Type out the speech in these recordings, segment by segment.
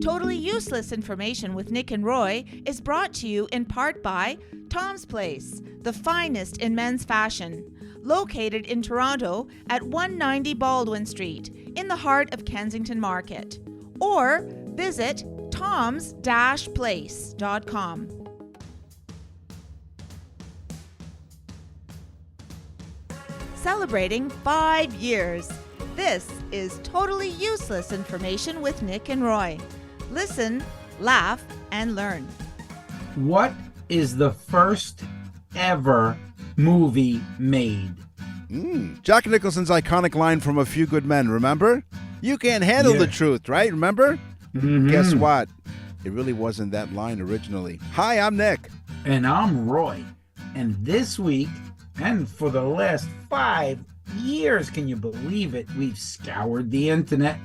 Totally Useless Information with Nick and Roy is brought to you in part by Tom's Place, the finest in men's fashion, located in Toronto at 190 Baldwin Street, in the heart of Kensington Market. Or visit toms-place.com. Celebrating 5 years. This is Totally Useless Information with Nick and Roy. Listen, laugh, and learn. What is the first ever movie made? Jack Nicholson's iconic line from A Few Good Men, remember? You can't handle the truth, right? Remember? Mm-hmm. Guess what? It really wasn't that line originally. Hi, I'm Nick. And I'm Roy. And this week, and for the last 5 years, can you believe it, we've scoured the internet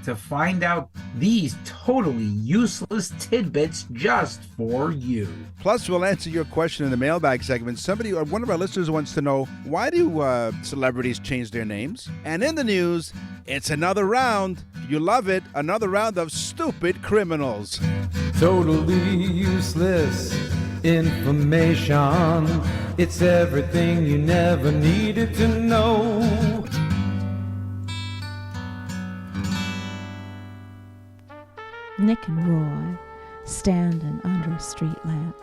to find out these totally useless tidbits just for you. Plus, we'll answer your question in the mailbag segment. One of our listeners wants to know, why do celebrities change their names? And in the news, it's another round. You love it. Another round of stupid criminals. Totally useless information. It's everything you never needed to know. Nick and Roy standing under a street lamp.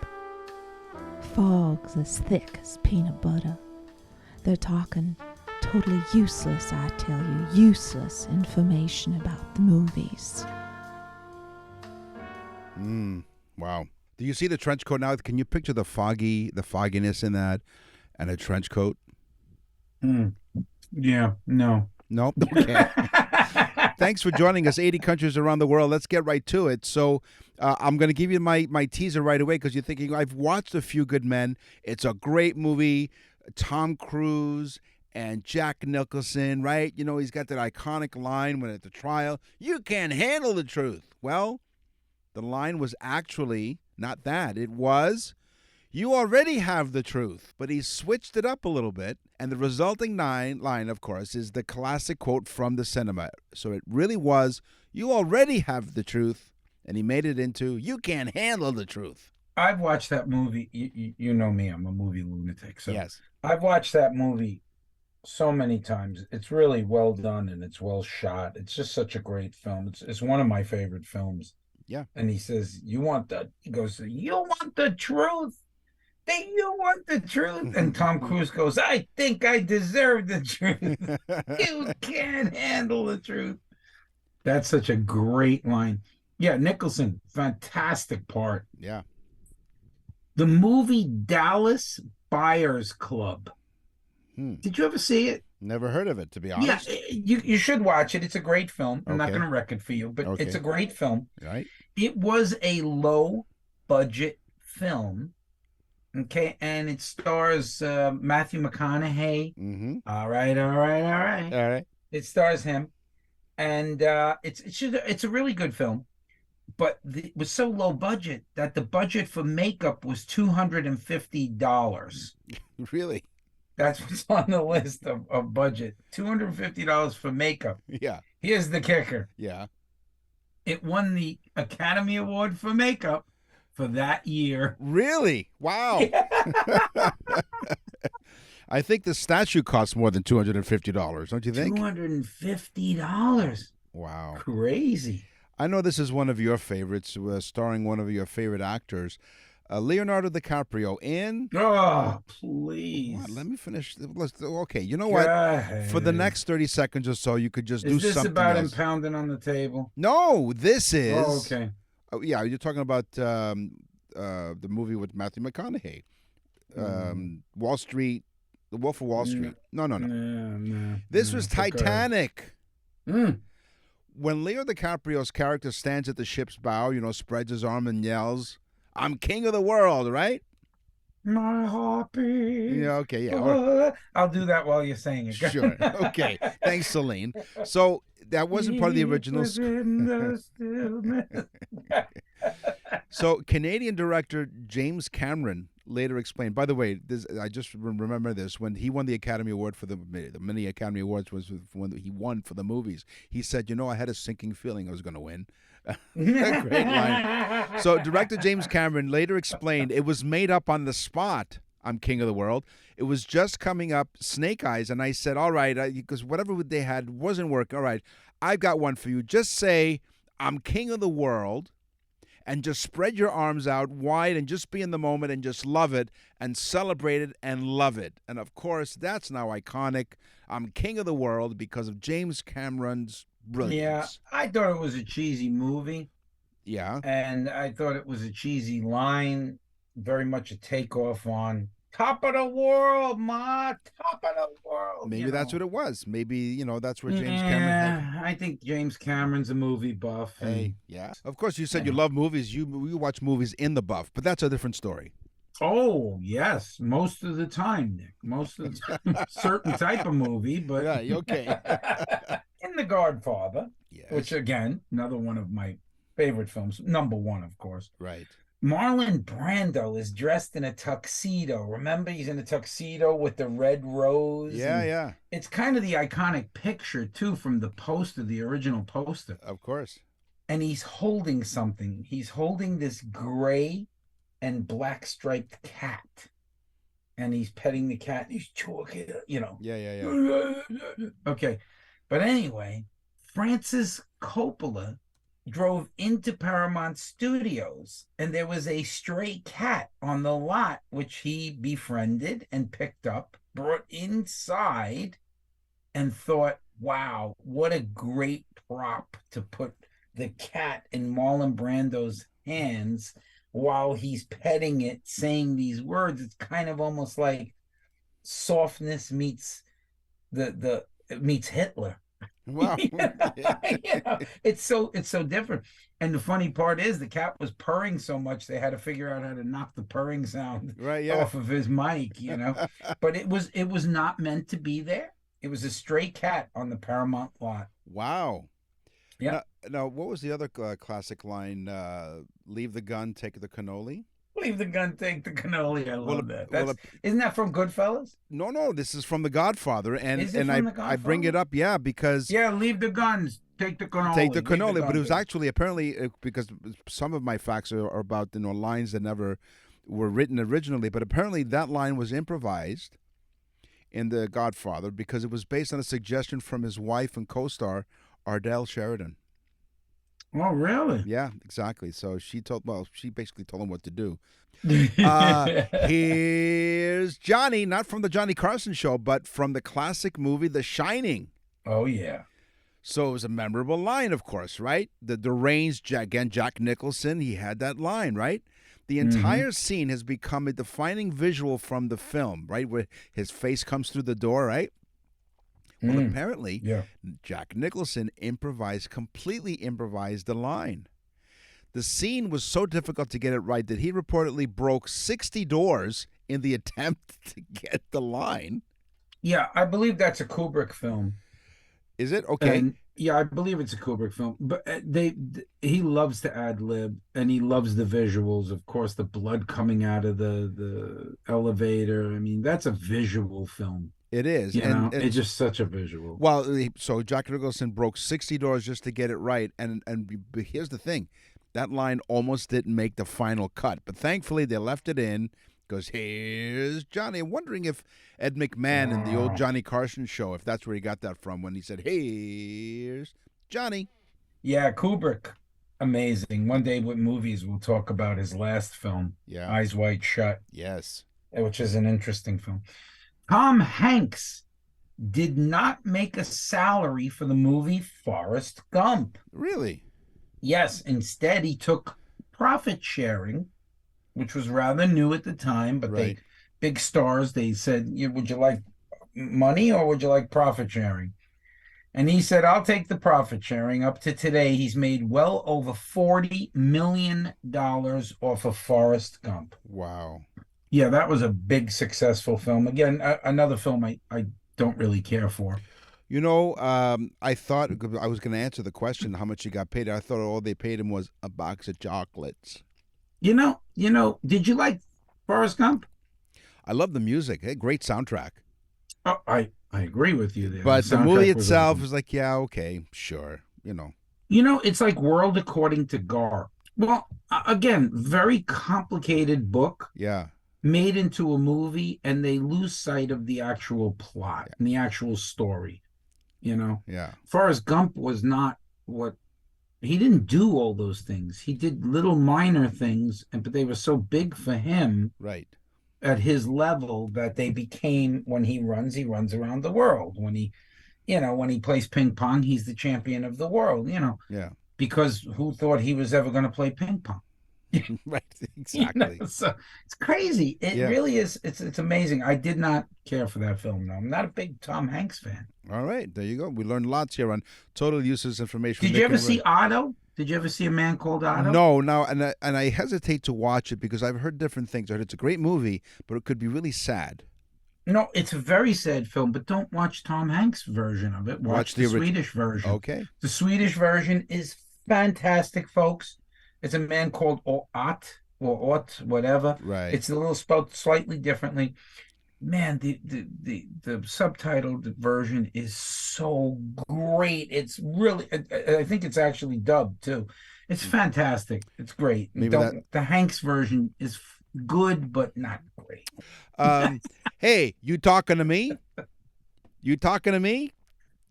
Fog's as thick as peanut butter. They're talking totally useless, I tell you, useless information about the movies. Wow. Do you see the trench coat now? Can you picture the fogginess in that and a trench coat? Yeah, no. Nope. Okay. Thanks for joining us. 80 countries around the world. Let's get right to it. So I'm going to give you my teaser right away because you're thinking, I've watched A Few Good Men. It's a great movie. Tom Cruise and Jack Nicholson, right? You know, he's got that iconic line when at the trial, you can't handle the truth. Well, the line was actually not that. It was, you already have the truth. But he switched it up a little bit. And the resulting line, of course, is the classic quote from the cinema. So it really was, you already have the truth. And he made it into, you can't handle the truth. I've watched that movie. You know me, I'm a movie lunatic. So Yes. I've watched that movie so many times. It's really well done and it's well shot. It's just such a great film. It's one of my favorite films. Yeah. And he says, he goes, you want the truth? You want the truth? And Tom Cruise goes, I think I deserve the truth. You can't handle the truth. That's such a great line. Yeah, Nicholson, fantastic part. Yeah. The movie Dallas Buyers Club. Did you ever see it? Never heard of it, to be honest. Yeah, you should watch it. It's a great film. I'm not Okay. going to wreck it for you, but Okay. it's a great film. Right. It was a low-budget film, okay, and it stars Matthew McConaughey. Mm-hmm. All right. All right. It stars him, and it's a really good film, but it was so low budget that the budget for makeup was $250. Really? That's what's on the list of budget. $250 for makeup. Yeah. Here's the kicker. Yeah. It won the Academy Award for makeup for that year. Really? Wow. I think the statue costs more than $250, don't you think? $250. Wow. Crazy. I know this is one of your favorites, starring one of your favorite actors, Leonardo DiCaprio in... Oh, please. Let me finish. Okay, you know what? For the next 30 seconds or so, you could just do something Is this about him else. pounding on the table? No, this is... Oh, okay. Oh, yeah, you're talking about the movie with Matthew McConaughey. Wall Street, The Wolf of Wall Street. No. This was Titanic. When Leo DiCaprio's character stands at the ship's bow, spreads his arm and yells, I'm king of the world, right? My heartbeat. Yeah, okay, yeah. I'll do that while you're saying it. Sure. Okay. Thanks, Celine. So that wasn't part of the original So Canadian director James Cameron later explained, by the way, I just remember this, when he won the Academy Award for the many Academy Awards was when he won for the movies. He said, I had a sinking feeling I was going to win. Great line. So director James Cameron later explained it was made up on the spot. I'm king of the world. It was just coming up Snake Eyes, and I said, all right, because whatever they had wasn't working. All right, I've got one for you. Just say, I'm king of the world, and just spread your arms out wide and just be in the moment and just love it and celebrate it and love it. And, of course, that's now iconic. I'm king of the world because of James Cameron's brilliance. Yeah, I thought it was a cheesy movie. Yeah. And I thought it was a cheesy line, very much a takeoff on top of the world, Ma, top of the world. Maybe that's what it was. Maybe, that's where James Yeah, Cameron had. I think James Cameron's a movie buff. Hey, yeah. Of course, you said you love movies. You watch movies in the buff, but that's a different story. Oh, yes. Most of the time, Nick. Most of the time. Certain type of movie, but... Yeah, okay. In The Godfather, Yes. which, again, another one of my favorite films. Number one, of course. Right. Marlon Brando is dressed in a tuxedo. Remember, he's in a tuxedo with the red rose. Yeah, yeah. It's kind of the iconic picture, too, from the poster, the original poster. Of course. And he's holding something. He's holding this gray and black striped cat. And he's petting the cat. And he's talking, Yeah, yeah, yeah. Okay. But anyway, Francis Coppola drove into Paramount Studios, and there was a stray cat on the lot, which he befriended and picked up, brought inside, and thought, wow, what a great prop to put the cat in Marlon Brando's hands while he's petting it, saying these words. It's kind of almost like softness meets meets Hitler. Wow. It's so different. And the funny part is the cat was purring so much they had to figure out how to knock the purring sound off of his mic, But it was not meant to be there. It was a stray cat on the Paramount lot. Wow. Yeah. Now, what was the other classic line? Leave the gun, take the cannoli. Leave the gun, take the cannoli. I love that. Isn't that from Goodfellas? No, this is from The Godfather, and Is it from The I bring it up, because leave the guns, take the cannoli. Take the cannoli, but it was actually apparently because some of my facts are about lines that never were written originally, but apparently that line was improvised in The Godfather because it was based on a suggestion from his wife and co-star Ardell Sheridan. Oh, really? Yeah, exactly. So she basically told him what to do. Here's Johnny, not from the Johnny Carson show, but from the classic movie The Shining. Oh, yeah. So it was a memorable line, of course, right? The deranged, Jack Nicholson, he had that line, right? The entire scene has become a defining visual from the film, right? Where his face comes through the door, right? Well, apparently, Jack Nicholson completely improvised the line. The scene was so difficult to get it right that he reportedly broke 60 doors in the attempt to get the line. Yeah, I believe that's a Kubrick film. Is it? Okay. And, yeah, I believe it's a Kubrick film. But he loves to ad-lib, and he loves the visuals. Of course, the blood coming out of the elevator. I mean, that's a visual film. It is. And it's just such a visual. Well, so Jack Nicholson broke 60 doors just to get it right. And here's the thing. That line almost didn't make the final cut. But thankfully, they left it in because here's Johnny. I'm wondering if Ed McMahon in the old Johnny Carson show, if that's where he got that from when he said, here's Johnny. Yeah, Kubrick. Amazing. One day with movies, we'll talk about his last film, Eyes Wide Shut. Yes. Which is an interesting film. Tom Hanks did not make a salary for the movie Forrest Gump. Really? Yes. Instead, he took profit sharing, which was rather new at the time. But big stars, they said, would you like money or would you like profit sharing? And he said, I'll take the profit sharing. Up to today, he's made well over $40 million off of Forrest Gump. Wow. Yeah, that was a big, successful film. Again, another film I don't really care for. I thought I was going to answer the question, how much he got paid. I thought all they paid him was a box of chocolates. Did you like Forrest Gump? I love the music. Hey, great soundtrack. Oh, I agree with you there. But the movie itself was like, yeah, okay, sure, It's like World According to Gar. Well, again, very complicated book Yeah. made into a movie, and they lose sight of the actual plot Yeah. and the actual story. Yeah. As far as Gump was not what he didn't do all those things. He did little minor things, but they were so big for him Right. at his level that they became, when he runs around the world. When he plays ping pong, he's the champion of the world, Yeah. because who thought he was ever going to play ping pong? Right. Exactly. So it's crazy. It Yeah. really is. It's amazing. I did not care for that film, though. I'm not a big Tom Hanks fan. All right. There you go. We learned lots here on Total Useless Information. Did you ever see Otto? Did you ever see A Man Called Otto? No, no, and I hesitate to watch it because I've heard different things. I heard it's a great movie, but it could be really sad. No, it's a very sad film, but don't watch Tom Hanks' version of it. Watch the Swedish version. Okay. The Swedish version is fantastic, folks. It's a man called Ott or Ott, whatever. Right. It's a little spelled slightly differently. Man, the subtitled version is so great. It's really, I think it's actually dubbed too. It's fantastic. It's great. The Hanks version is good, but not great. Hey, you talking to me? You talking to me?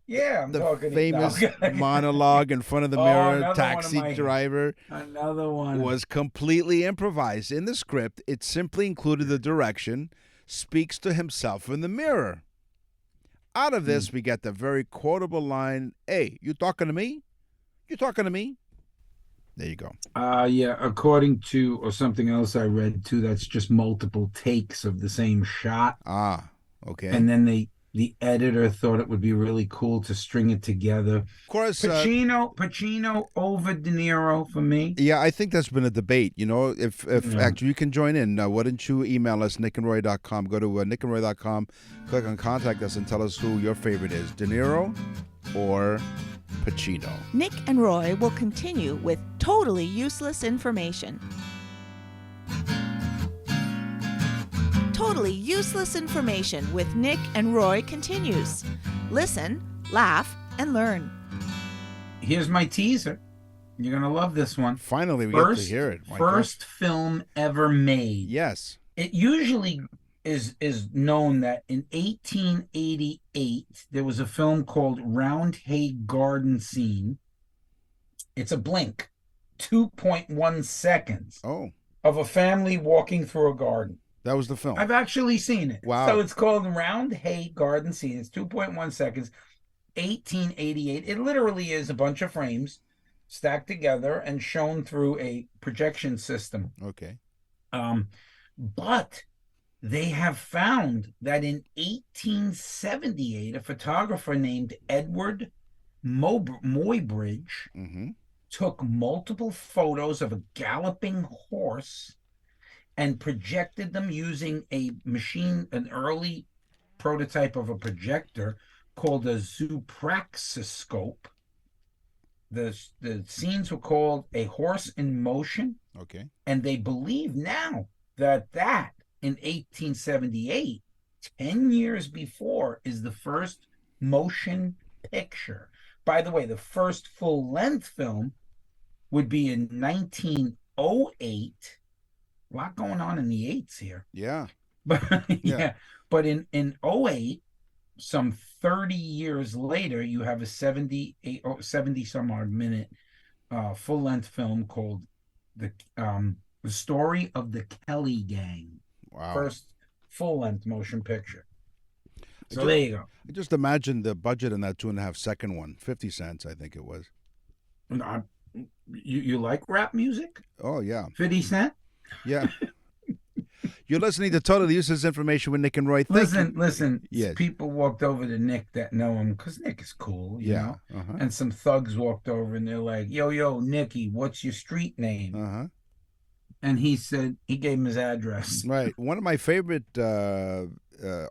Yeah, I'm talking to you. The famous monologue in front of the Oh, mirror, another taxi one of my- driver, Another one. was completely improvised. In the script, it simply included the direction, speaks to himself in the mirror. Out of this, we get the very quotable line, hey, you talking to me? You talking to me? There you go. Yeah, according to, or something else I read too, that's just multiple takes of the same shot. Ah, okay. And then the editor thought it would be really cool to string it together. Of course, Pacino over De Niro for me. Yeah, I think that's been a debate. If actually you can join in, why don't you email us, nickandroy.com. Go to nickandroy.com, click on contact us, and tell us who your favorite is, De Niro or Pacino. Nick and Roy will continue with totally useless information. Totally useless information with Nick and Roy continues. Listen, laugh, and learn. Here's my teaser. You're going to love this one. Finally, we get to hear it. First film ever made. Yes. It usually is known that in 1888, there was a film called Roundhay Garden Scene. It's a blink, 2.1 seconds of a family walking through a garden. That was the film. I've actually seen it. Wow. So it's called Roundhay Garden Scene. It's 2.1 seconds, 1888. It literally is a bunch of frames stacked together and shown through a projection system. Okay. But they have found that in 1878, a photographer named Edward Muybridge took multiple photos of a galloping horse and projected them using a machine, an early prototype of a projector called a zoopraxiscope. The scenes were called A Horse in Motion. Okay. And they believe now that in 1878, 10 years before, is the first motion picture. By the way, the first full-length film would be in 1908. A lot going on in the eights here. Yeah. But yeah. But in 08, some 30 years later, you have a 70 some odd minute full-length film called The Story of the Kelly Gang. Wow. First full-length motion picture. So there you go. I just imagine the budget in that 2.5 second one, 50 cents, I think it was. You like rap music? Oh, yeah. 50 Cent? Yeah. You're listening to Totally Useless Information with Nick and Roy. Listen. Yes. People walked over to Nick that know him because Nick is cool, you know? And some thugs walked over and they're like, yo, Nicky, what's your street name? And he said, he gave him his address. Right. One of my favorite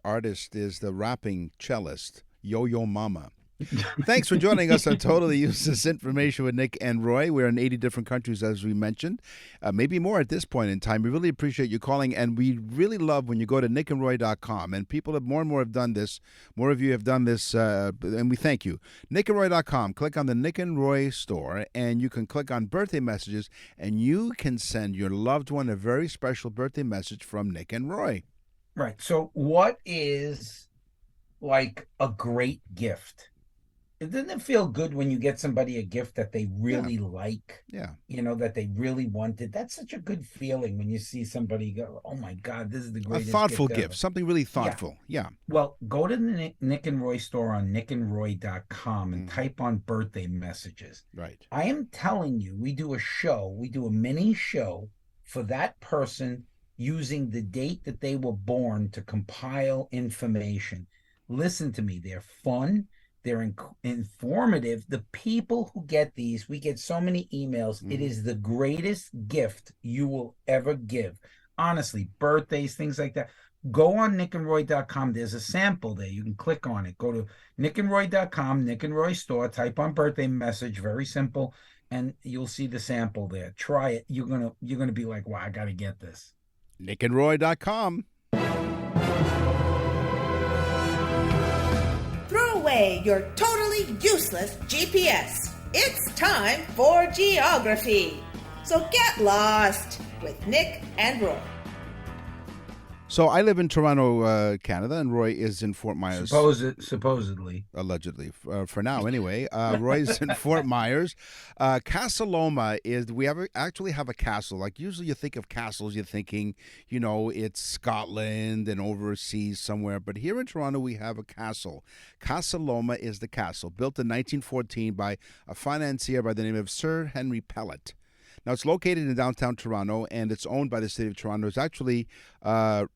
artists is the rapping cellist, Yo-Yo Mama. Thanks for joining us on Totally Useless Information with Nick and Roy. We're in 80 different countries, as we mentioned, maybe more at this point in time. We really appreciate you calling, and we really love when you go to nickandroy.com. And people have more and more have done this. More of you have done this, and we thank you. nickandroy.com. Click on the Nick and Roy store, and you can click on birthday messages, and you can send your loved one a very special birthday message from Nick and Roy. Right. So what is like a great gift? Doesn't it feel good when you get somebody a gift that they really like? Yeah. You know, that they really wanted. That's such a good feeling when you see somebody go, oh my God, this is the A greatest thoughtful gift gift, ever. something really thoughtful. Yeah. Well, go to the Nick and Roy store on nickandroy.com and type on birthday messages. Right. I am telling you, we do a mini show for that person using the date that they were born to compile information. Listen to me, they're fun. They're informative. The people who get these, we get so many emails. It is the greatest gift you will ever give. Honestly, birthdays, things like that. Go on nickandroy.com. There's a sample there. You can click on it. Go to nickandroy.com, Nick and Roy store, type on birthday message, very simple, and you'll see the sample there. Try it. You're gonna be like, wow, I gotta get this. nickandroy.com. Throw away your totally useless GPS. It's time for geography. So get lost with Nick and Roy. So I live in Toronto, Canada, and Roy is in Fort Myers. Supposedly. Allegedly, for now anyway. Roy's in Fort Myers. Casa Loma actually have a castle. Like usually you think of castles, you're thinking, it's Scotland and overseas somewhere. But here in Toronto, we have a castle. Casa Loma is the castle, built in 1914 by a financier by the name of Sir Henry Pellet. Now, it's located in downtown Toronto, and it's owned by the city of Toronto. It's actually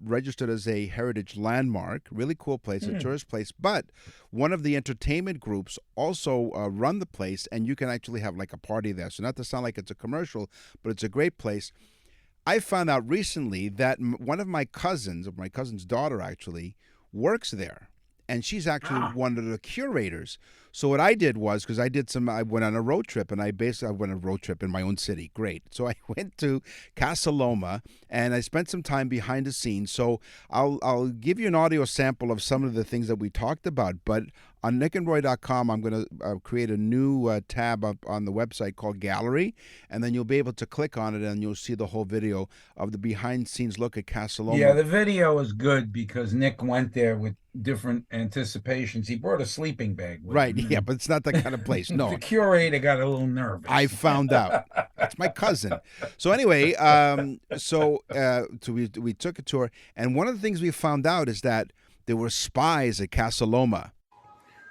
registered as a heritage landmark. Really cool place, a tourist place. But one of the entertainment groups also run the place, and you can actually have like a party there. So not to sound like it's a commercial, but it's a great place. I found out recently that one of my cousin's daughter actually, works there. And she's actually one of the curators. So what I did was, because I went on a road trip, and I went on a road trip in my own city. Great. So I went to Casa Loma, and I spent some time behind the scenes. So I'll give you an audio sample of some of the things that we talked about. But on nickandroy.com, I'm going to create a new tab up on the website called Gallery, and then you'll be able to click on it, and you'll see the whole video of the behind-the-scenes look at Casa Loma. Yeah, the video is good because Nick went there with different anticipations. He brought a sleeping bag with Right, him. yeah, but it's not that kind of place. No. The curator got a little nervous. I found out. It's my cousin. So anyway, we took a tour, and one of the things we found out is that there were spies at Casa Loma.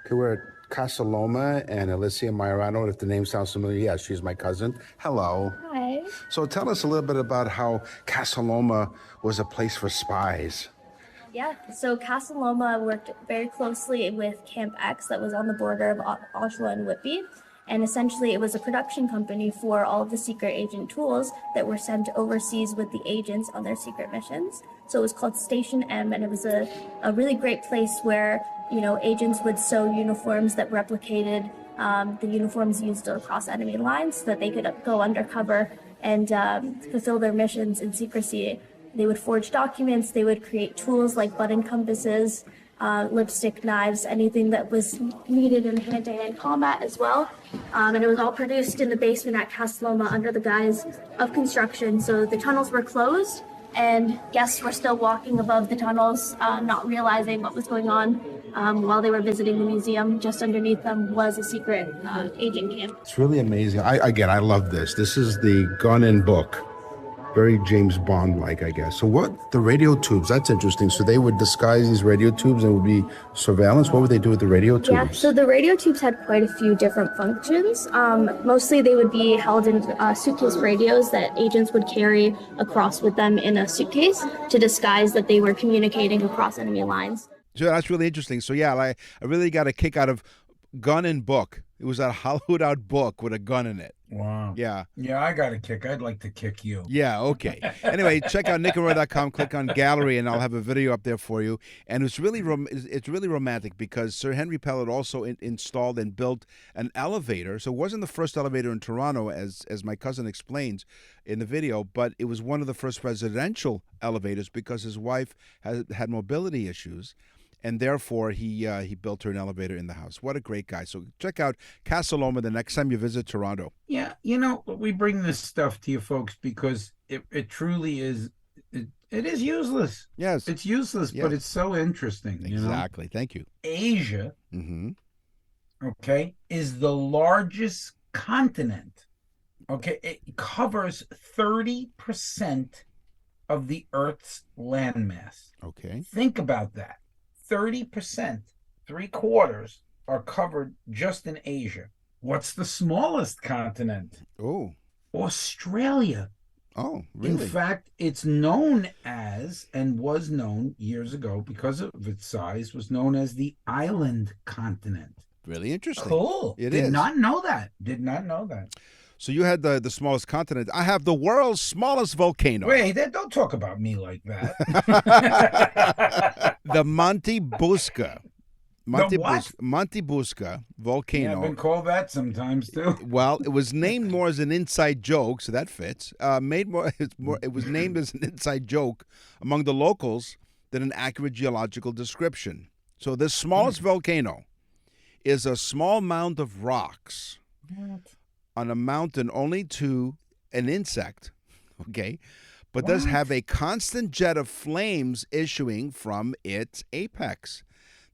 Okay, we're at Casa Loma, and Alicia Majorano, if the name sounds familiar, yeah, she's my cousin. Hello. Hi. So tell us a little bit about how Casa Loma was a place for spies. Yeah, so Casa Loma worked very closely with Camp X that was on the border of Oshawa and Whitby. And essentially, it was a production company for all of the secret agent tools that were sent overseas with the agents on their secret missions. So it was called Station M, and it was a really great place where, agents would sew uniforms that replicated the uniforms used across enemy lines so that they could go undercover and fulfill their missions in secrecy. They would forge documents, they would create tools like button compasses, lipstick knives, anything that was needed in hand-to-hand combat as well. And it was all produced in the basement at Casa Loma under the guise of construction. So the tunnels were closed, and guests were still walking above the tunnels, not realizing what was going on while they were visiting the museum. Just underneath them was a secret agent camp. It's really amazing. I love this. This is the gun and book. Very James Bond-like, I guess. So the radio tubes, that's interesting. So they would disguise these radio tubes and would be surveillance? What would they do with the radio tubes? Yeah, so the radio tubes had quite a few different functions. Mostly they would be held in suitcase radios that agents would carry across with them in a suitcase to disguise that they were communicating across enemy lines. So that's really interesting. So yeah, I really got a kick out of gun and book. It was a hollowed out book with a gun in it. Wow. Yeah. Yeah, I got a kick. I'd like to kick you. Yeah, okay. Anyway, check out nickandroy.com, click on gallery, and I'll have a video up there for you. And it's really it's really romantic because Sir Henry Pellet also installed and built an elevator. So it wasn't the first elevator in Toronto, as my cousin explains in the video, but it was one of the first residential elevators because his wife had mobility issues. And therefore, he built her an elevator in the house. What a great guy. So check out Casa Loma the next time you visit Toronto. Yeah, we bring this stuff to you folks because it truly is, it is useless. Yes. It's useless, Yeah. but it's so interesting. Exactly. Thank you. Asia, Mm-hmm. okay, is the largest continent. Okay, it covers 30% of the Earth's landmass. Okay. Think about that. 30%, 3/4 are covered just in Asia. What's the smallest continent? Oh. Australia. Oh, really? In fact, it's known as, and was known years ago because of its size, was known as the island continent. Really interesting. Cool. It Did is. not know that. Did not know that. So you had the smallest continent. I have the world's smallest volcano. Wait, don't talk about me like that. The Monte Busca. what? Monte Busca Yeah, volcano. I've been called that sometimes too. Well, it was named more as an inside joke, so that fits. It was named as an inside joke among the locals than an accurate geological description. So the smallest volcano is a small mound of rocks on a mountain only to an insect, okay, but does have a constant jet of flames issuing from its apex.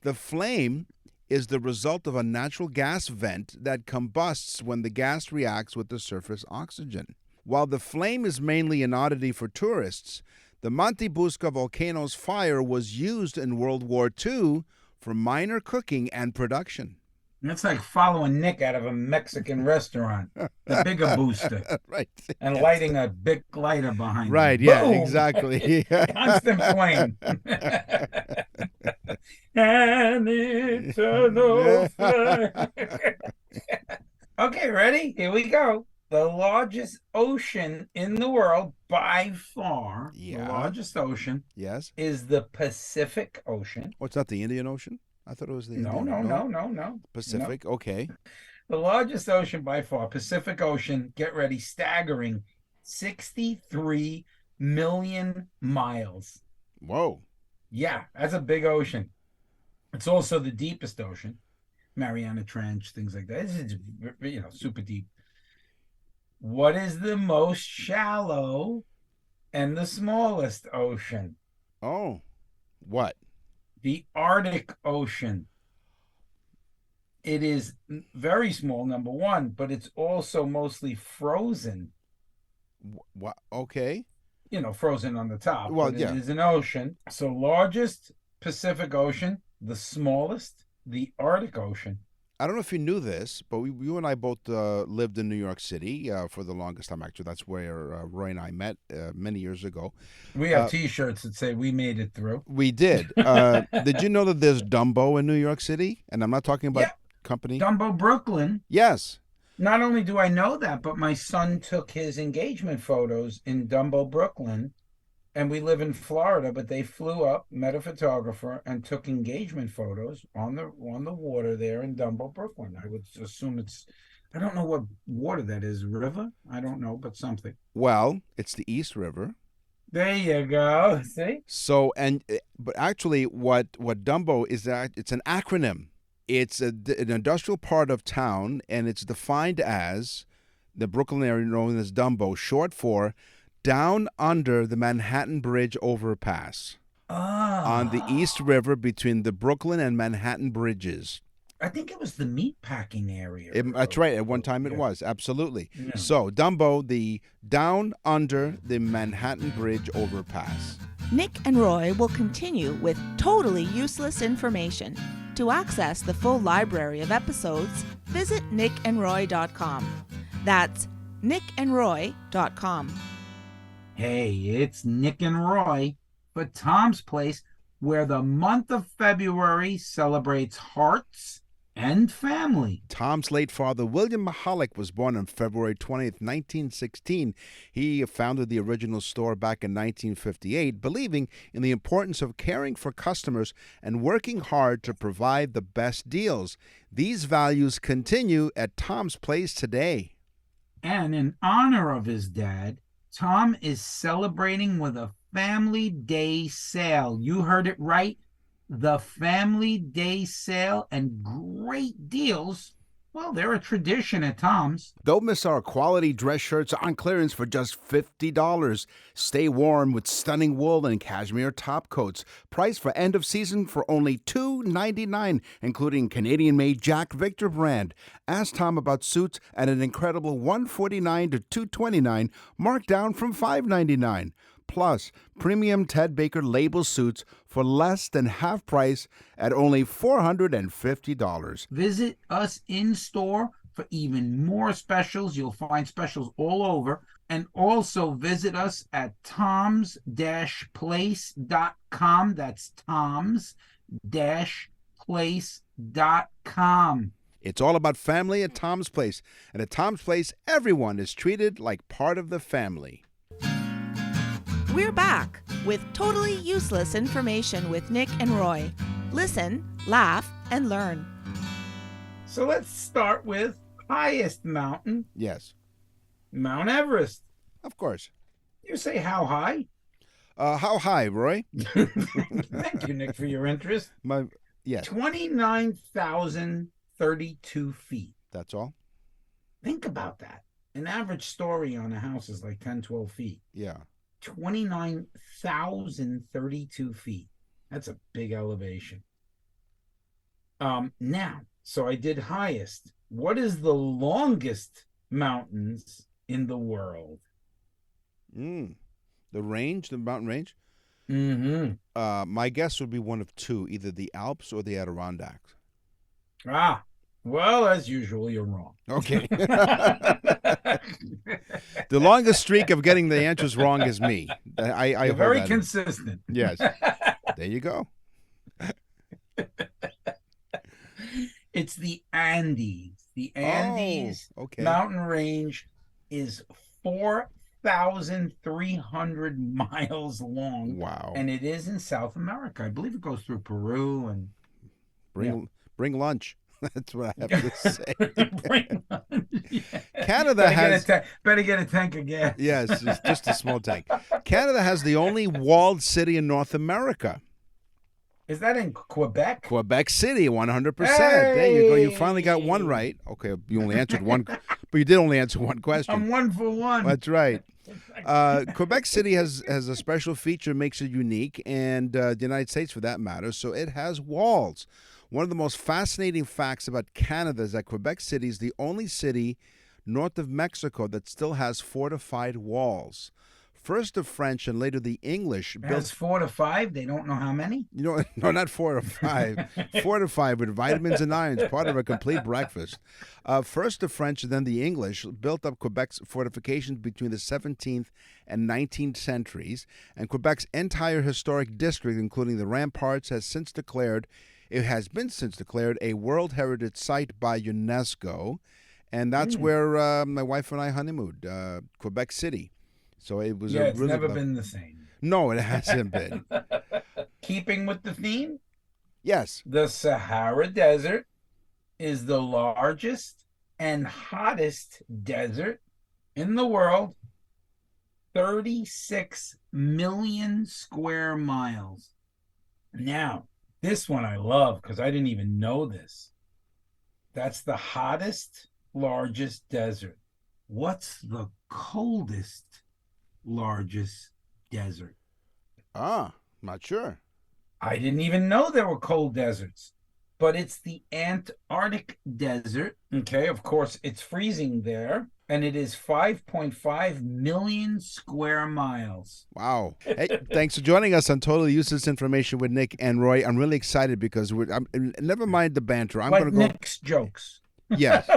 The flame is the result of a natural gas vent that combusts when the gas reacts with the surface oxygen. While the flame is mainly an oddity for tourists, the Monte Busca volcano's fire was used in World War II for minor cooking and production. That's like following Nick out of a Mexican restaurant, the bigger booster, Right. and lighting a big lighter behind Right, him. yeah, Boom! exactly. Constant flame. An eternal flame. Okay, ready? Here we go. The largest ocean in the world by far, Yeah. the largest ocean Yes. is the Pacific Ocean. Oh, it's not the Indian Ocean? I thought it was the No, Indian. no. Pacific, okay. The largest ocean by far, Pacific Ocean, get ready, staggering 63 million miles. Whoa. Yeah, that's a big ocean. It's also the deepest ocean, Mariana Trench, things like that. This is, super deep. What is the most shallow and the smallest ocean? Oh, what? The Arctic Ocean. It is very small, number one, but it's also mostly frozen. What? Okay. Frozen on the top. Well, but yeah. It is an ocean. So largest Pacific Ocean, the smallest, the Arctic Ocean. I don't know if you knew this, but you and I both lived in New York City for the longest time. Actually, that's where Roy and I met many years ago. We have T-shirts that say we made it through. We did. Did you know that there's Dumbo in New York City? And I'm not talking about company. Dumbo, Brooklyn. Yes. Not only do I know that, but my son took his engagement photos in Dumbo, Brooklyn. And we live in Florida, but they flew up, met a photographer, and took engagement photos on the water there in Dumbo, Brooklyn. I would assume I don't know what water that is, river? I don't know, but something. Well, it's the East River. There you go. See? So, but actually what Dumbo is, that it's an acronym. It's an industrial part of town, and it's defined as the Brooklyn area known as Dumbo, short for down under the Manhattan Bridge overpass on the East River between the Brooklyn and Manhattan bridges. I think it was the meatpacking area. That's right. At one time it was. Absolutely. Yeah. So, Dumbo, the down under the Manhattan Bridge overpass. Nick and Roy will continue with totally useless information. To access the full library of episodes, visit nickandroy.com. That's nickandroy.com. Hey, it's Nick and Roy for Tom's Place, where the month of February celebrates hearts and family. Tom's late father, William Mahalik, was born on February 20th, 1916. He founded the original store back in 1958, believing in the importance of caring for customers and working hard to provide the best deals. These values continue at Tom's Place today. And in honor of his dad, Tom is celebrating with a Family Day sale. You heard it right. The Family Day sale, and great deals. Well, they're a tradition at Tom's. Don't miss our quality dress shirts on clearance for just $50. Stay warm with stunning wool and cashmere top coats. Price for end of season for only $2.99, including Canadian-made Jack Victor brand. Ask Tom about suits at an incredible $149 to $229, marked down from $599. Plus, premium Ted Baker label suits for less than half price at only $450. Visit us in store for even more specials. You'll find specials all over. And also visit us at toms-place.com. That's toms-place.com. It's all about family at Tom's Place. And at Tom's Place, everyone is treated like part of the family. We're back with totally useless information with Nick and Roy. Listen, laugh, and learn. So let's start with highest mountain, Yes, Mount Everest. of course. You say how high? How high, Roy? Thank you, Nick, for your interest. Yes, 29,032 feet. that's all. Think about that. An average story on a house is like 10, 12 feet. Yeah. 29,032 feet. That's a big elevation. Now, so I did highest. What is the longest mountains in the world? The range, the mountain range? Mm-hmm. My guess would be one of two, either the Alps or the Adirondacks. Ah, well, as usual, you're wrong. Okay. The longest streak of getting the answers wrong is me. I You're hold very that in. consistent. Yes. There you go. It's the Andes. The Andes okay. mountain range is 4,300 miles long. Wow. And it is in South America. I believe it goes through Peru and Bring lunch. That's what I have to say. bring yeah. Canada better get a tank of gas. Yes, it's just a small tank. Canada has the only walled city in North America. Is that in Quebec? Quebec City, 100%. There you go. You finally got one right. Okay, you only answered one, but you did only answer one question. I'm 1 for 1. That's right. Quebec City has a special feature, makes it unique, and the United States for that matter. So it has walls. One of the most fascinating facts about Canada is that Quebec City is the only city north of Mexico that still has fortified walls. First the French and later the English It built. has 4 to 5. They don't know how many. No, not 4 or 5. 4 to 5 with vitamins and irons, part of a complete breakfast. First the French and then the English built up Quebec's fortifications between the 17th and 19th centuries, and Quebec's entire historic district, including the ramparts, has been since declared a World Heritage Site by UNESCO, and that's where my wife and I honeymooned, Quebec City. So it was It's really never been the same. No, it hasn't been. Keeping with the theme, Yes. the Sahara Desert is the largest and hottest desert in the world. 36 million square miles. Now, this one I love because I didn't even know this. That's the hottest, largest desert. What's the coldest, largest desert? Not sure. I didn't even know there were cold deserts, but it's the Antarctic desert. Okay, of course, it's freezing there, and it is 5.5 million square miles. Wow. Hey, thanks for joining us on Totally Useless Information with Nick and Roy. I'm really excited because never mind the banter. I'm Like going to go. Nick's jokes. Yes.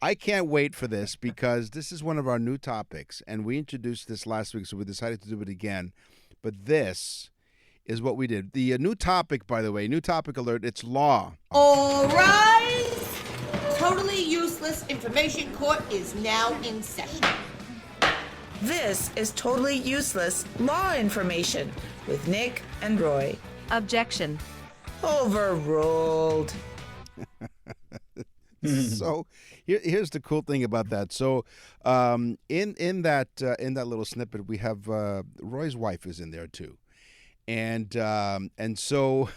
I can't wait for this because this is one of our new topics, and we introduced this last week, so we decided to do it again. But this is what we did. The new topic, by the way, new topic alert, it's law. All right. Totally Useless Information Court is now in session. This is Totally Useless Law Information with Nick and Roy. Objection. Overruled. So here's the cool thing about that. So in that little snippet, we have Roy's wife is in there too. And so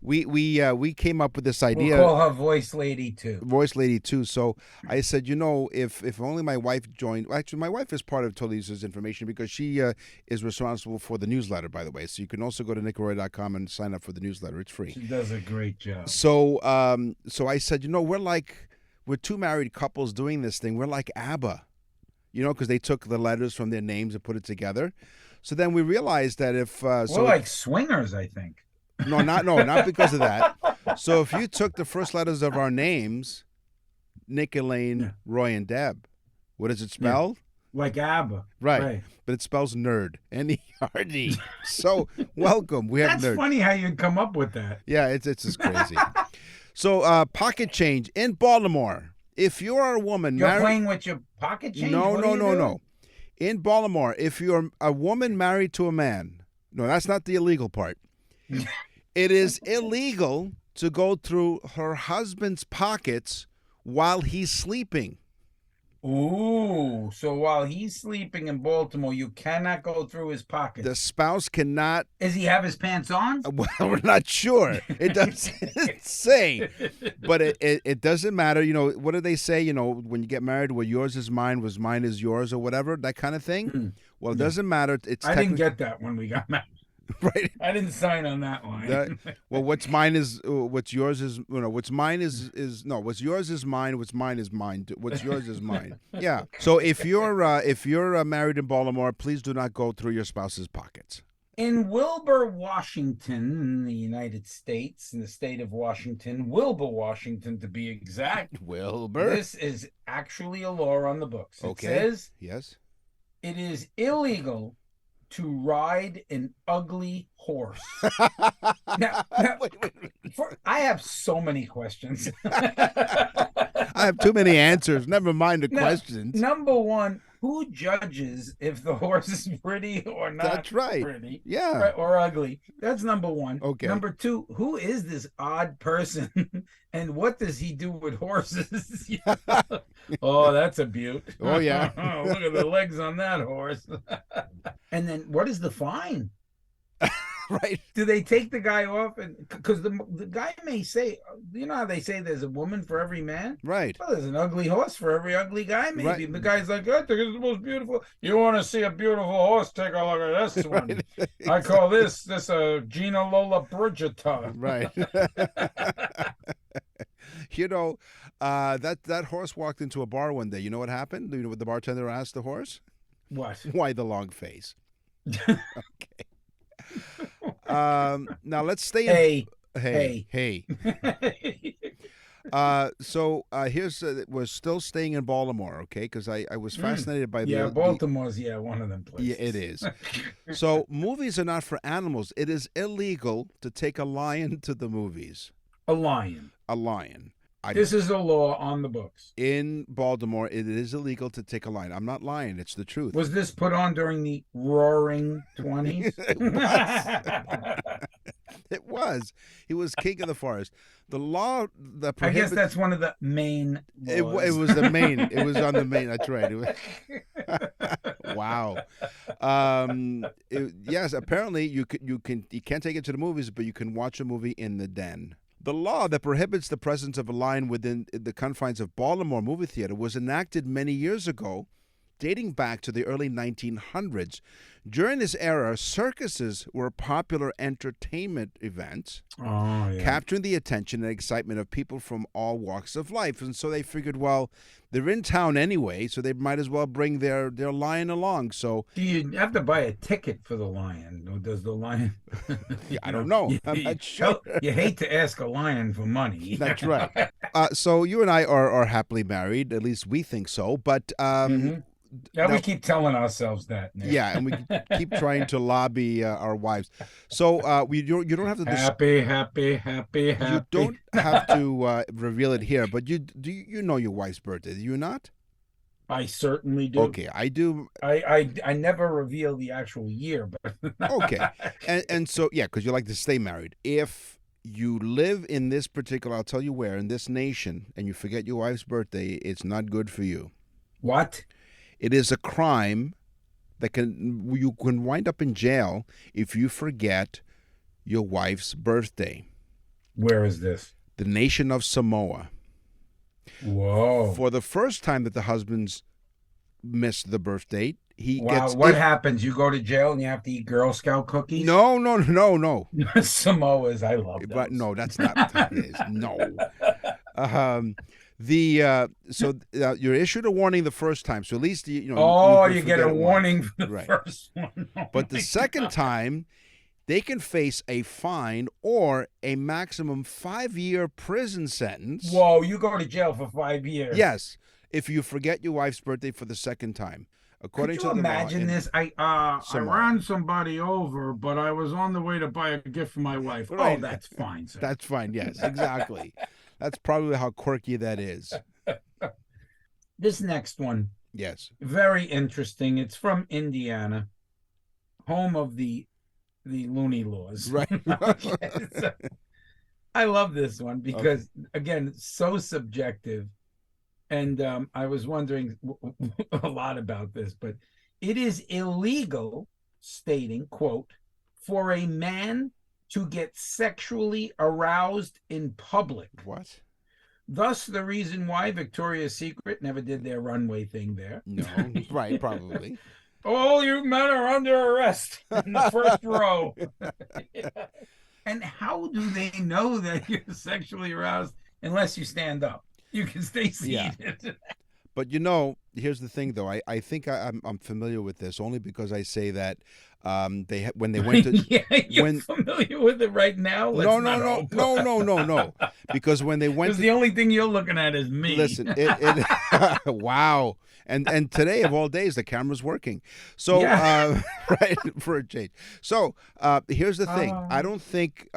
we came up with this idea. We'll call her Voice Lady too. Voice Lady too. So I said, if only my wife joined. Actually, my wife is part of Totally Useless Information because she is responsible for the newsletter, by the way. So you can also go to nickroy.com and sign up for the newsletter. It's free. She does a great job. So so I said, we're two married couples doing this thing. We're like ABBA, because they took the letters from their names and put it together. So then we realized that if we're like swingers, I think. No, not because of that. So if you took the first letters of our names, Nick, Elaine, Roy, and Deb, what does it spell? Like ABBA. Right. But it spells nerd. N-E-R-D. So welcome. We have That's nerd. funny how you'd come up with that. Yeah, it's just crazy. So pocket change in Baltimore. If you're a woman, You're playing with your pocket change? No. In Baltimore, if you're a woman married to a man, no, that's not the illegal part. It is illegal to go through her husband's pockets while he's sleeping. Ooh, so while he's sleeping in Baltimore, you cannot go through his pockets. The spouse cannot. Does he have his pants on? Well, we're not sure. It doesn't say, but it doesn't matter. What do they say? When you get married, well, yours is mine, was mine is yours, or whatever, that kind of thing. Well, it doesn't matter. I didn't get that when we got married. Right. I didn't sign on that line. What's mine is what's yours is what's mine is no, what's yours is mine, what's mine is mine, what's yours is mine. Yeah. So if you're married in Baltimore, please do not go through your spouse's pockets. In Wilbur, Washington, in the United States, in the state of Washington, Wilbur, Washington to be exact. Wilbur. This is actually a law on the books. Okay. It says yes. It is illegal to ride an ugly horse. now, Wait. I have so many questions. I have too many answers. Never mind the questions. Number one, who judges if the horse is pretty or not? That's right. Pretty, yeah, or ugly? That's number one. Okay. Number two, who is this odd person, and what does he do with horses? Oh, that's a beaut. Oh yeah. Look at the legs on that horse. And then, what is the fine? Right. Do they take the guy off? And because the guy may say, how they say there's a woman for every man? Right. Well, there's an ugly horse for every ugly guy, maybe. Right. And the guy's like, I think it's the most beautiful. You want to see a beautiful horse? Take a look at this one. Right. I call this Gina Lola Brigita. Right. That horse walked into a bar one day. You know what happened? You know what the bartender asked the horse? What? Why the long face? Okay. Now let's stay in. Hey. We're still staying in Baltimore, okay? Because I was fascinated by Baltimore's one of them places. Yeah, it is. So movies are not for animals. It is illegal to take a lion to the movies. A lion. This is a law on the books. In Baltimore, it is illegal to take a lion. I'm not lying. It's the truth. Was this put on during the Roaring 20s? It was. He was king of the forest. The law that I guess that's one of the main laws. It was the main. It was on the main. That's right. Wow. Yes. Apparently, you can't take it to the movies, but you can watch a movie in the den. The law that prohibits the presence of a lion within the confines of Baltimore movie theater was enacted many years ago, dating back to the early 1900s. During this era, circuses were popular entertainment events, capturing the attention and excitement of people from all walks of life. And so they figured, well, they're in town anyway, so they might as well bring their lion along. So do you have to buy a ticket for the lion? Or does the lion? I don't know. I'm not sure. You hate to ask a lion for money. That's right. So you and I are happily married. At least we think so. But Yeah, we now- keep telling ourselves that. Nick. Yeah, and we keep trying to lobby our wives. So you don't have to. Happy, happy, happy, happy. You don't have to reveal it here, but you know your wife's birthday, do you not? I certainly do. Okay, I do. I never reveal the actual year, but Okay, and so yeah, because you like to stay married. If you live in this particular, I'll tell you where, in this nation, and you forget your wife's birthday, it's not good for you. What? It is a crime that you can wind up in jail if you forget your wife's birthday. Where is this? The nation of Samoa. Whoa. For the first time that the husbands missed the birth date, he gets. What happens? You go to jail and you have to eat Girl Scout cookies? No. Samoas, I love those. But no, that's not what it is. No. You're issued a warning the first time, so at least you know. Oh, you you get a warning for the Right. first one. Oh But the my second God. time, they can face a fine or a maximum 5-year prison sentence. Whoa, you go to jail for 5 years. Yes, if you forget your wife's birthday for the second time. According Could you to the imagine law, this? I Samoa. ran somebody over, but I was on the way to buy a gift for my wife. Right. Oh, that's fine, sir. That's fine. Yes, exactly. That's probably how quirky that is. This next one, Yes. very interesting. It's from Indiana, home of the loony laws. Right. Okay, so I love this one because, again, it's so subjective. And I was wondering a lot about this, but it is illegal, stating, quote, for a man to get sexually aroused in public. What? Thus, the reason why Victoria's Secret never did their runway thing there. No. Right. Probably. All you men are under arrest in the first row. And how do they know that you're sexually aroused unless you stand up? You can stay seated. Yeah. But here's the thing, though. I think I'm familiar with this only because I say that when they went to Yeah, you're familiar with it right now. No. Because when they went, Because the only thing you're looking at is me. Listen, it wow. And today of all days, the camera's working. So, right, for a change. So, here's the thing. I don't think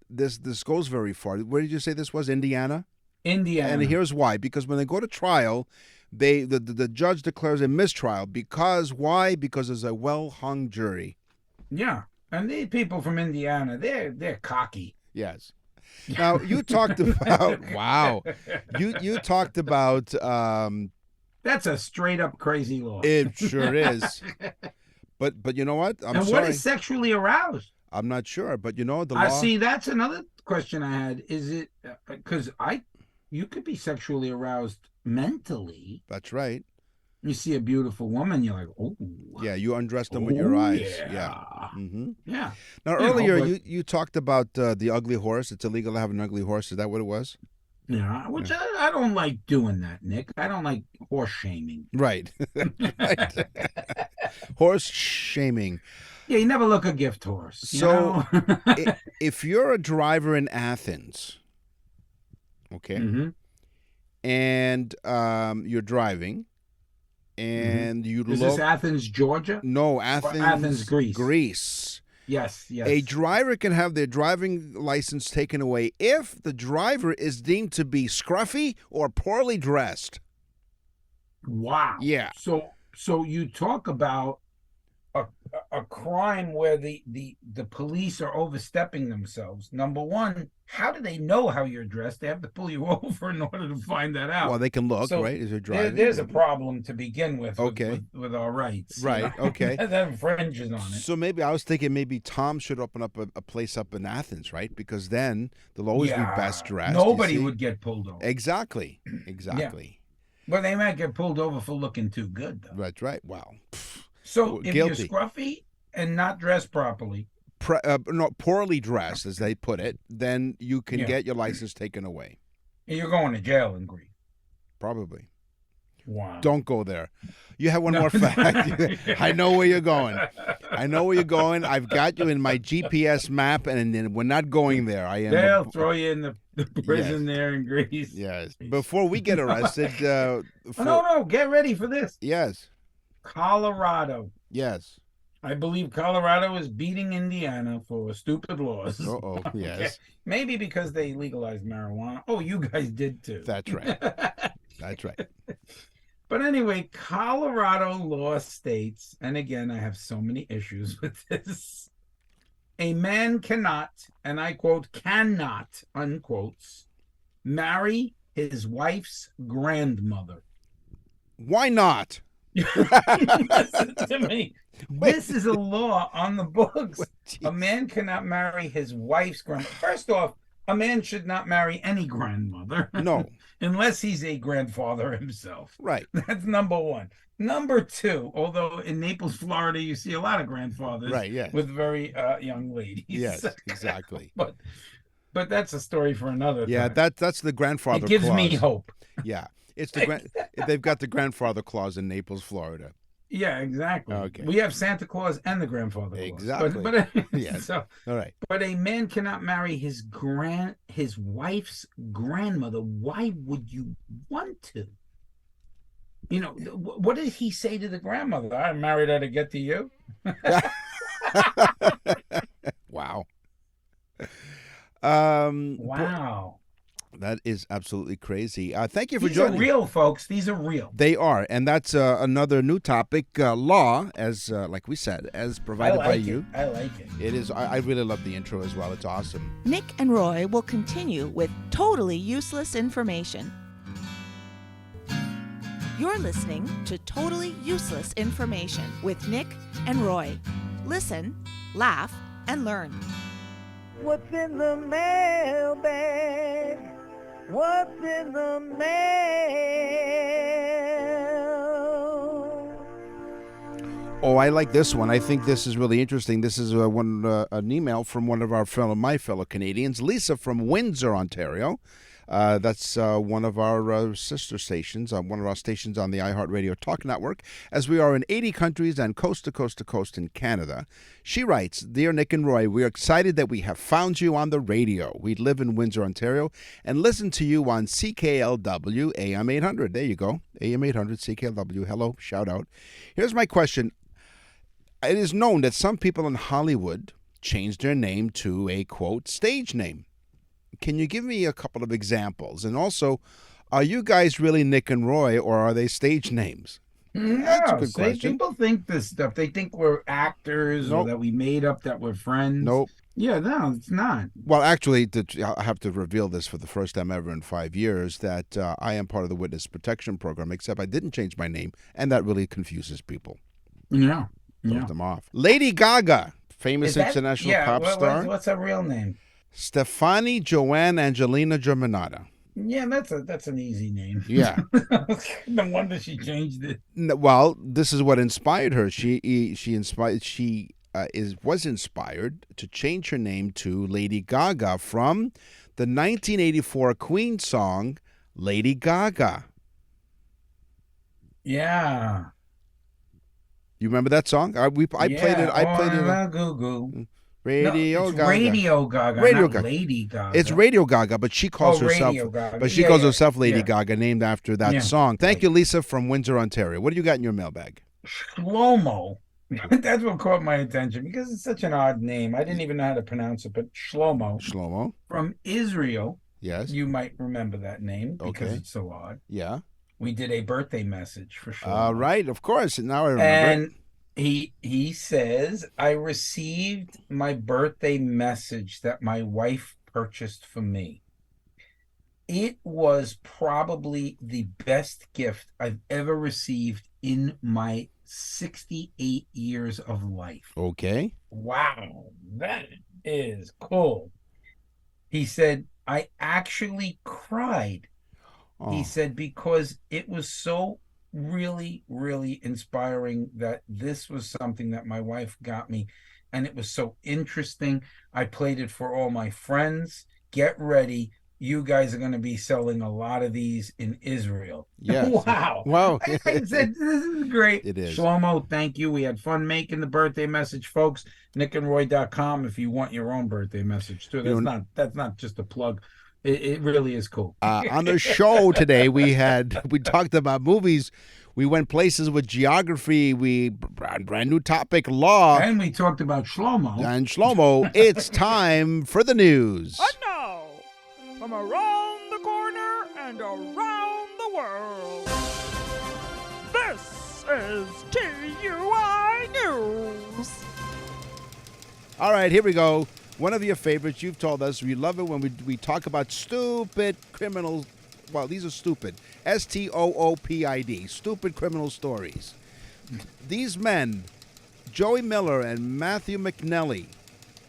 this goes very far. Where did you say this was? Indiana? Indiana. And here's why. Because when they go to trial, the judge declares a mistrial. Because why? Because there's a well-hung jury. Yeah. And these people from Indiana, they're cocky. Yes. Now, you talked about, wow. You talked about... That's a straight up crazy law. It sure is. But you know what? I'm sorry. What is sexually aroused? I'm not sure, but the law. See, that's another question I had. Is it because you could be sexually aroused mentally? That's right. You see a beautiful woman, you're like, oh. Yeah, you undress them with your eyes. Yeah. Mm-hmm. Yeah. Now earlier you talked about the ugly horse. It's illegal to have an ugly horse. Is that what it was? Yeah, which I don't like doing that, Nick. I don't like horse shaming. Right. Right. Horse shaming. Yeah, you never look a gift horse. So if you're a driver in Athens, okay, mm-hmm. and you're driving, and you Is this Athens, Georgia? No, Athens, Greece. Greece. Yes. A driver can have their driving license taken away if the driver is deemed to be scruffy or poorly dressed. Wow. Yeah. So you talk about a crime where the police are overstepping themselves. Number one, how do they know how you're dressed? They have to pull you over in order to find that out. Well, they can look, right? As you're driving. There's a problem to begin with. Okay. With our rights. Right. Okay. That infringes on it. So I was thinking Tom should open up a place up in Athens, right? Because then they'll always be best dressed. Nobody would get pulled over. Exactly. Yeah. But they might get pulled over for looking too good, though. That's right. Wow. So if guilty. you're scruffy and not dressed properly, not poorly dressed, as they put it, then you can get your license taken away. You're going to jail in Greece. Probably. Wow. Don't go there. You have one more fact. I know where you're going. I've got you in my GPS map, and we're not going there. They'll throw you in the prison there in Greece. Yes. Before we get arrested. No, get ready for this. Yes. Colorado. Yes. I believe Colorado is beating Indiana for stupid laws. Uh-oh, yes. Maybe because they legalized marijuana. Oh, you guys did too. That's right. That's right. But anyway, Colorado law states, and again, I have so many issues with this. A man cannot, and I quote, cannot, unquotes, marry his wife's grandmother. Why not? Listen to me. This is a law on the books. A man cannot marry his wife's grandmother. First off, a man should not marry any grandmother. No. Unless he's a grandfather himself. Right. That's number one. Number two, although in Naples, Florida, you see a lot of grandfathers Right, yes. with very young ladies. Yes, exactly. But that's a story for another Yeah, time. that's the grandfather It gives clause. me hope. Yeah. It's they've got the grandfather clause in Naples, Florida. Yeah, exactly. Okay. We have Santa Claus and the grandfather clause. Exactly. But Yes. So, All right. but a man cannot marry his wife's grandmother. Why would you want to? You know, what did he say to the grandmother? I married her to get to you. Wow. Wow. That is absolutely crazy. Thank you for These are joining. real, folks. These are real. They are, and that's another new topic. Law, as like we said, as provided by you. I like it. It is. I really love the intro as well. It's awesome. Nick and Roy will continue with totally useless information. You're listening to Totally Useless Information with Nick and Roy. Listen, laugh, and learn. What's in the mailbag? What's in the mail? Oh, I like this one. I think this is really interesting. This is an email from my fellow Canadians, Lisa from Windsor, Ontario. That's one of our sister stations, one of our stations on the iHeartRadio Talk Network, as we are in 80 countries and coast to coast to coast in Canada. She writes, Dear Nick and Roy, we're excited that we have found you on the radio. We live in Windsor, Ontario, and listen to you on CKLW AM 800. There you go, AM 800, CKLW. Hello, shout out. Here's my question. It is known that some people in Hollywood changed their name to a, quote, stage name. Can you give me a couple of examples? And also, are you guys really Nick and Roy, or are they stage names? That's a good question. People think this stuff. They think we're actors or that we made up that we're friends. Nope. Yeah, no, it's not. Well, actually, I have to reveal this for the first time ever in 5 years, that I am part of the Witness Protection Program, except I didn't change my name, and that really confuses people. Yeah. Throws them off. Lady Gaga, famous international pop star. What's her real name? Stefani Joanne Angelina Germanata. Yeah, that's an easy name. Yeah. No wonder she changed it. Well, this is what inspired her. Was inspired to change her name to Lady Gaga from the 1984 Queen song Lady Gaga. Yeah. You remember that song? I played it. I played it. Radio Gaga. Radio Gaga. Radio not Gaga. Lady Gaga. It's Radio Gaga, but she calls herself. Radio Gaga. But she calls herself Lady Gaga, named after that Yeah. song. Thank you, Lisa from Windsor, Ontario. What do you got in your mailbag? Shlomo. That's what caught my attention because it's such an odd name. I didn't even know how to pronounce it, but Shlomo. Shlomo. From Israel. Yes. You might remember that name because Okay. it's so odd. Yeah. We did a birthday message for Shlomo. All right, of course. Now I remember. And he says, I received my birthday message that my wife purchased for me. It was probably the best gift I've ever received in my 68 years of life. Okay. Wow, that is cool. He said, I actually cried. Oh. He said, because it was so really, really inspiring that this was something that my wife got me. And it was so interesting. I played it for all my friends. Get ready. You guys are going to be selling a lot of these in Israel. Yes. Wow. Wow. I said, this is great. It is. Shlomo, thank you. We had fun making the birthday message, folks. nickandroy.com if you want your own birthday message too. That's not just a plug. It really is cool. On the show today, we talked about movies We went places with geography. We brand new topic, law. And we talked about Shlomo. And Shlomo, it's time for the news. And now, from around the corner and around the world, this is TUI News. All right, here we go. One of your favorites. You've told us you love it when we talk about stupid criminal. Well, these are stupid. STOOPID. Stupid criminal stories. These men, Joey Miller and Matthew McNally,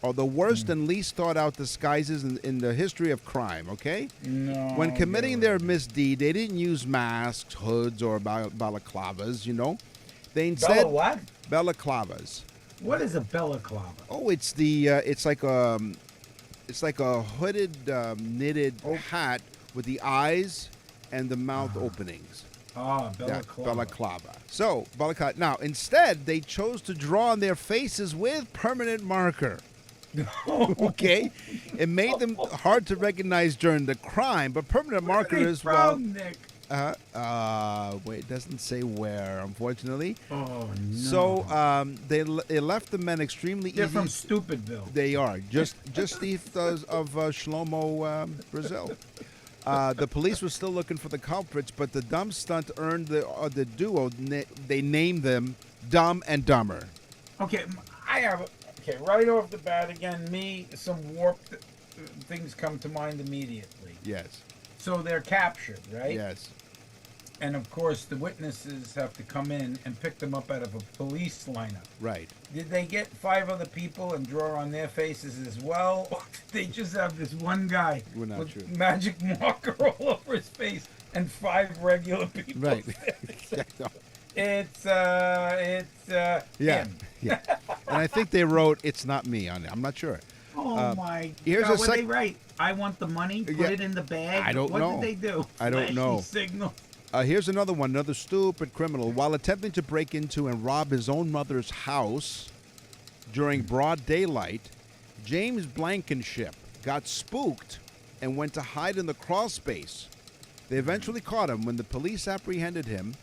are the worst and least thought out disguises in the history of crime, okay? No. When committing their misdeed, they didn't use masks, hoods, or balaclavas, you know. They instead what? balaclavas. What is a balaclava? Oh, it's the it's like a hooded knitted hat with the eyes and the mouth openings. Balaclava. Balaclava. So, balaclava. Now, instead, they chose to draw on their faces with permanent marker. Okay? It made them hard to recognize during the crime, but permanent marker is, well... Nick? Wait, it doesn't say where, unfortunately. Oh, no. So, they left the men extremely They're easy. from Stupidville. They are. Just east of Shlomo, Brazil. The police were still looking for the culprits, but the dumb stunt earned the duo. They named them Dumb and Dumber. Okay, right off the bat again, some warped things come to mind immediately. Yes. So they're captured, right? Yes. And of course, the witnesses have to come in and pick them up out of a police lineup. Right. Did they get 5 other people and draw on their faces as well? Or did they just have this one guy We're not with sure. magic marker all over his face and 5 regular people? Right. It's Yeah. him. Yeah. And I think they wrote "It's not me" on it. I'm not sure. Oh my here's God! a What sec- they write? I want the money. Put Yeah. it in the bag. I don't what know. What did they do? I don't Flashy know. Signal. Here's another one, another stupid criminal. While attempting to break into and rob his own mother's house during broad daylight, James Blankenship got spooked and went to hide in the crawl space. They eventually caught him. When the police apprehended him,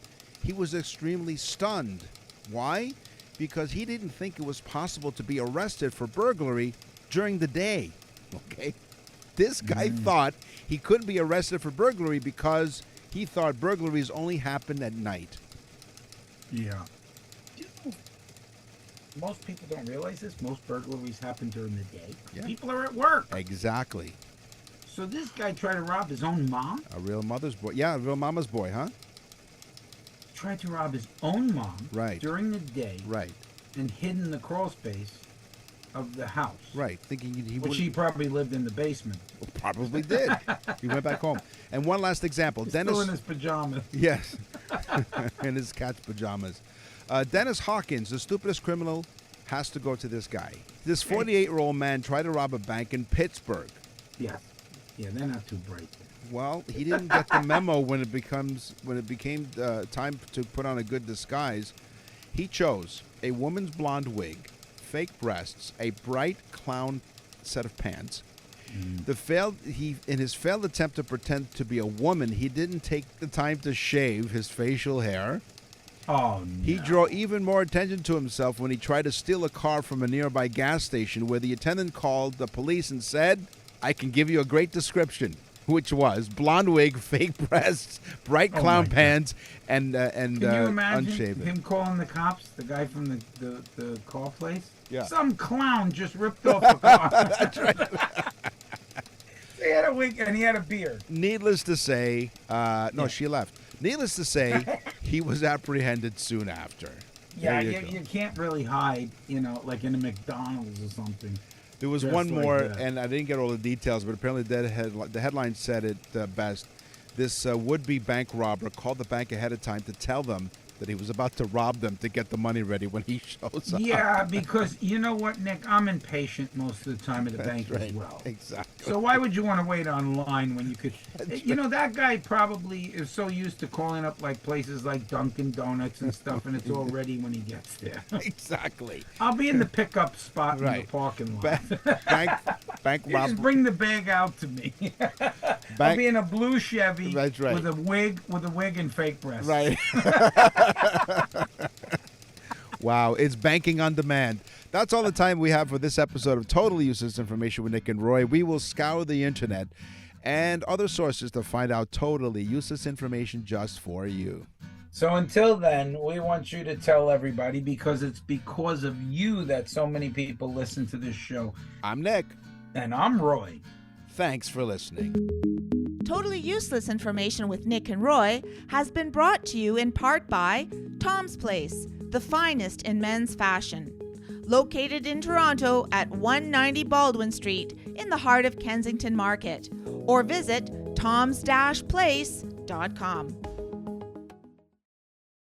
he was extremely stunned. Why? Because he didn't think it was possible to be arrested for burglary during the day. Okay? This guy thought he couldn't be arrested for burglary because he thought burglaries only happened at night. Yeah. You know, most people don't realize this. Most burglaries happen during the day. Yeah. People are at work. Exactly. So this guy tried to rob his own mom? A real mother's boy. Yeah, a real mama's boy, huh? Tried to rob his own mom Right. during the day Right. and hid in the crawl space of the house. Right. Thinking he Which would he probably lived in the basement. probably did. He went back home. And one last example. He's Dennis. still in his pajamas. Yes. In his cat's pajamas. Dennis Hawkins, the stupidest criminal, has to go to this guy. This 48-year-old man tried to rob a bank in Pittsburgh. Yeah. Yeah, they're not too bright. Well, he didn't get the memo when it became time to put on a good disguise. He chose a woman's blonde wig, fake breasts, a bright clown set of pants. In his failed attempt to pretend to be a woman, he didn't take the time to shave his facial hair. Oh, no. He drew even more attention to himself when he tried to steal a car from a nearby gas station, where the attendant called the police and said, "I can give you a great description," which was blonde wig, fake breasts, bright clown my God. pants, and Can you imagine unshaven. him calling the cops, the guy from the car place? Yeah. Some clown just ripped off the car. That's right. He had a wig and he had a beard. Needless to say, she left. Needless to say, he was apprehended soon after. Yeah, There you you go. can't really hide, like in a McDonald's or something. There was Just one like more, that. and I didn't get all the details, but apparently the headline said it best. This would-be bank robber called the bank ahead of time to tell them that he was about to rob them to get the money ready when he shows up. Yeah, because you know what, Nick? I'm impatient most of the time at the bank as well. Exactly. So why would you want to wait online when you could? You know, that guy probably is so used to calling up like places like Dunkin' Donuts and stuff, and it's all ready when he gets there. Exactly. I'll be in the pickup spot in Right. the parking lot. Bank You rob. just bring the bag out to me. I'll be in a blue Chevy That's right. with a wig and fake breasts. Right. Wow, it's banking on demand. That's all the time we have for this episode of Totally Useless Information with Nick and Roy. We will scour the internet and other sources to find out totally useless information just for you. So until then, we want you to tell everybody, because it's because of you that so many people listen to this show. I'm Nick. And I'm Roy. Thanks for listening. Totally Useless Information with Nick and Roy has been brought to you in part by Tom's Place, the finest in men's fashion. Located in Toronto at 190 Baldwin Street in the heart of Kensington Market. Or visit toms-place.com.